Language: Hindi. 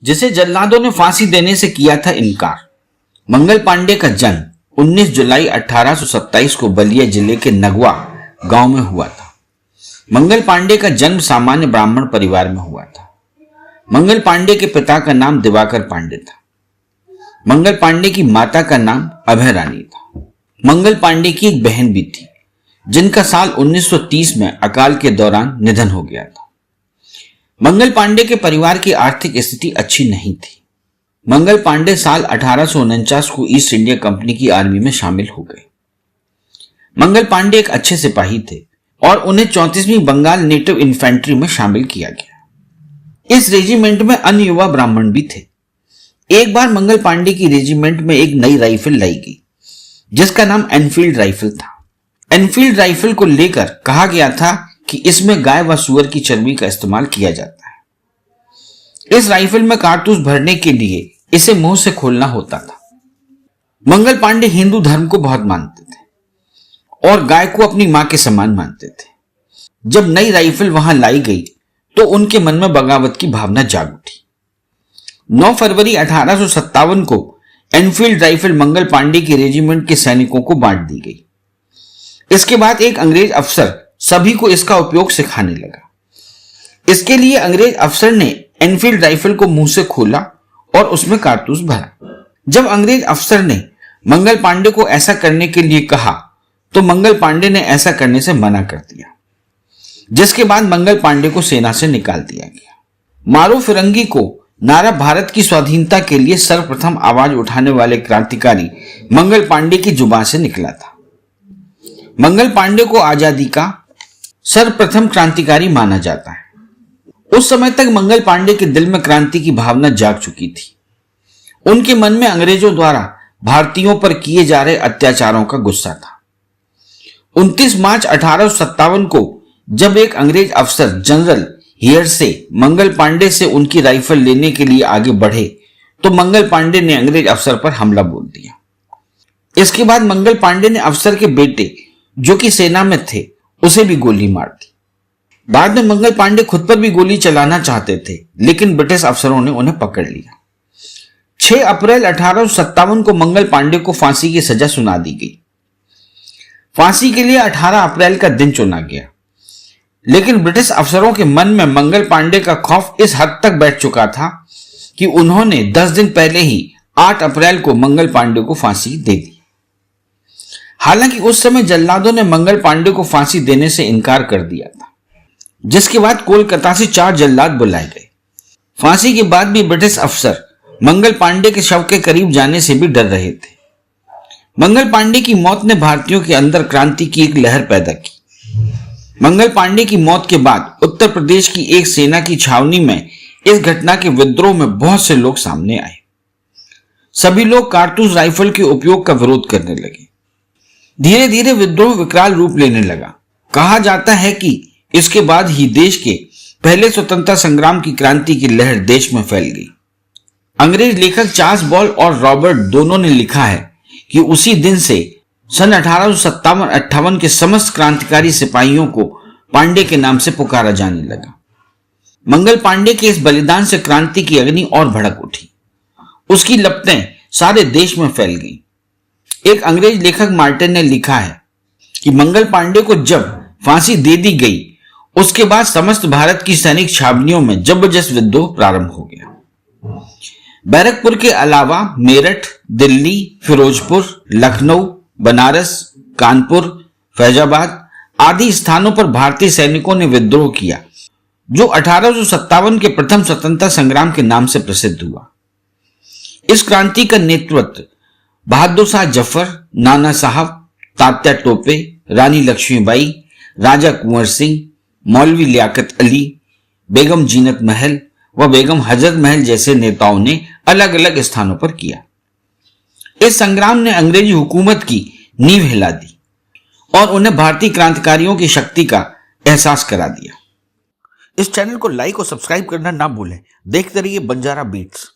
जिसे जल्लादों ने फांसी देने से किया था इनकार। मंगल पांडे का जन्म 19 जुलाई 1827 को बलिया जिले के नगवा गांव में हुआ था। मंगल पांडे का जन्म सामान्य ब्राह्मण परिवार में हुआ था। मंगल पांडे के पिता का नाम दिवाकर पांडे था। मंगल पांडे की माता का नाम अभय रानी था। मंगल पांडे की एक बहन भी थी जिनका साल 1930 में अकाल के दौरान निधन हो गया था। मंगल पांडे के परिवार की आर्थिक स्थिति अच्छी नहीं थी। मंगल पांडे साल 1849 को ईस्ट इंडिया कंपनी की आर्मी में शामिल हो गए। मंगल पांडे एक अच्छे सिपाही थे और उन्हें 34वीं बंगाल नेटिव इन्फेंट्री में शामिल किया गया। इस रेजिमेंट में अन्य युवा ब्राह्मण भी थे। एक बार मंगल पांडे की रेजिमेंट में एक नई राइफल लाई गई जिसका नाम एनफील्ड राइफल था। एनफील्ड राइफल को लेकर कहा गया था कि इसमें गाय व सुअर की चर्बी का इस्तेमाल किया जाता है। इस राइफल में कारतूस भरने के लिए इसे मुंह से खोलना होता था। मंगल पांडे हिंदू धर्म को बहुत मानते थे और गाय को अपनी मां के समान मानते थे। जब नई राइफल वहां लाई गई तो उनके मन में बगावत की भावना जाग उठी। 9 फरवरी 1857 को एनफील्ड राइफल मंगल पांडे की रेजिमेंट के सैनिकों को बांट दी गई। इसके बाद एक अंग्रेज अफसर सभी को इसका उपयोग सिखाने लगा। इसके लिए अंग्रेज अफसर ने एनफील्ड राइफल को मुंह से खोला और उसमें कारतूस भरा। जब अंग्रेज अफसर ने मंगल पांडे को ऐसा करने के लिए कहा तो मंगल पांडे ने ऐसा करने से मना कर दिया, जिसके बाद मंगल पांडे को सेना से निकाल दिया गया। मारो फिरंगी को नारा भारत की स्वाधीनता के लिए सर्वप्रथम आवाज उठाने वाले क्रांतिकारी मंगल पांडे की जुबान से निकला था। मंगल पांडे को आजादी का सर्वप्रथम क्रांतिकारी माना जाता है। उस समय तक मंगल पांडे के दिल में क्रांति की भावना जाग चुकी थी। उनके मन में अंग्रेजों द्वारा भारतीयों पर किए जा रहे अत्याचारों का गुस्सा था। 29 मार्च 1857 को जब एक अंग्रेज अफसर जनरल हियर से मंगल पांडे से उनकी राइफल लेने के लिए आगे बढ़े तो मंगल पांडे ने अंग्रेज अफसर पर हमला बोल दिया। इसके बाद मंगल पांडे ने अफसर के बेटे जो कि सेना में थे उसे भी गोली मार दी। बाद में मंगल पांडे खुद पर भी गोली चलाना चाहते थे, लेकिन ब्रिटिश अफसरों ने उन्हें पकड़ लिया। 6 अप्रैल 1857 को मंगल पांडे को फांसी की सजा सुना दी गई। फांसी के लिए 18 अप्रैल का दिन चुना गया, लेकिन ब्रिटिश अफसरों के मन में मंगल पांडे का खौफ इस हद तक बैठ चुका था कि उन्होंने 10 दिन पहले ही 8 अप्रैल को मंगल पांडे को फांसी दे दी। हालांकि उस समय जल्लादों ने मंगल पांडे को फांसी देने से इनकार कर दिया था, जिसके बाद कोलकाता से 4 जल्लाद बुलाए गए। फांसी के बाद भी ब्रिटिश अफसर मंगल पांडे के शव के करीब जाने से भी डर रहे थे। मंगल पांडे की मौत ने भारतीयों के अंदर क्रांति की एक लहर पैदा की। मंगल पांडे की मौत के बाद उत्तर प्रदेश की एक सेना की छावनी में इस घटना के विद्रोह में बहुत से लोग सामने आए। सभी लोग कारतूस राइफल के उपयोग का विरोध करने लगे। धीरे धीरे विद्रोह विकराल रूप लेने लगा। कहा जाता है कि इसके बाद ही देश के पहले स्वतंत्रता संग्राम की क्रांति की लहर देश में फैल गई। अंग्रेज लेखक चार्ल्स बॉल और रॉबर्ट दोनों ने लिखा है कि उसी दिन से सन 1857-58 के समस्त क्रांतिकारी सिपाहियों को पांडे के नाम से पुकारा जाने लगा। मंगल पांडे के इस बलिदान से क्रांति की अग्नि और भड़क उठी। उसकी लपटें सारे देश में फैल गई। एक अंग्रेज लेखक मार्टिन ने लिखा है कि मंगल पांडे को जब फांसी दे दी गई उसके बाद समस्त भारत की सैनिक छावनियों में जबरदस्त विद्रोह प्रारंभ हो गया। बैरकपुर के अलावा मेरठ, दिल्ली, फिरोजपुर, लखनऊ, बनारस, कानपुर, फैजाबाद आदि स्थानों पर भारतीय सैनिकों ने विद्रोह किया, जो 1857 के प्रथम स्वतंत्रता संग्राम के नाम से प्रसिद्ध हुआ। इस क्रांति का नेतृत्व बहादुर शाह जफर, नाना साहब, तात्या टोपे, रानी लक्ष्मीबाई, राजा कुंवर सिंह, मौलवी लियाकत अली, बेगम जीनत महल व बेगम हजरत महल जैसे नेताओं ने अलग अलग स्थानों पर किया। इस संग्राम ने अंग्रेजी हुकूमत की नींव हिला दी और उन्हें भारतीय क्रांतिकारियों की शक्ति का एहसास करा दिया। इस चैनल को लाइक और सब्सक्राइब करना ना भूलें। देखते रहिए बंजारा बीट्स।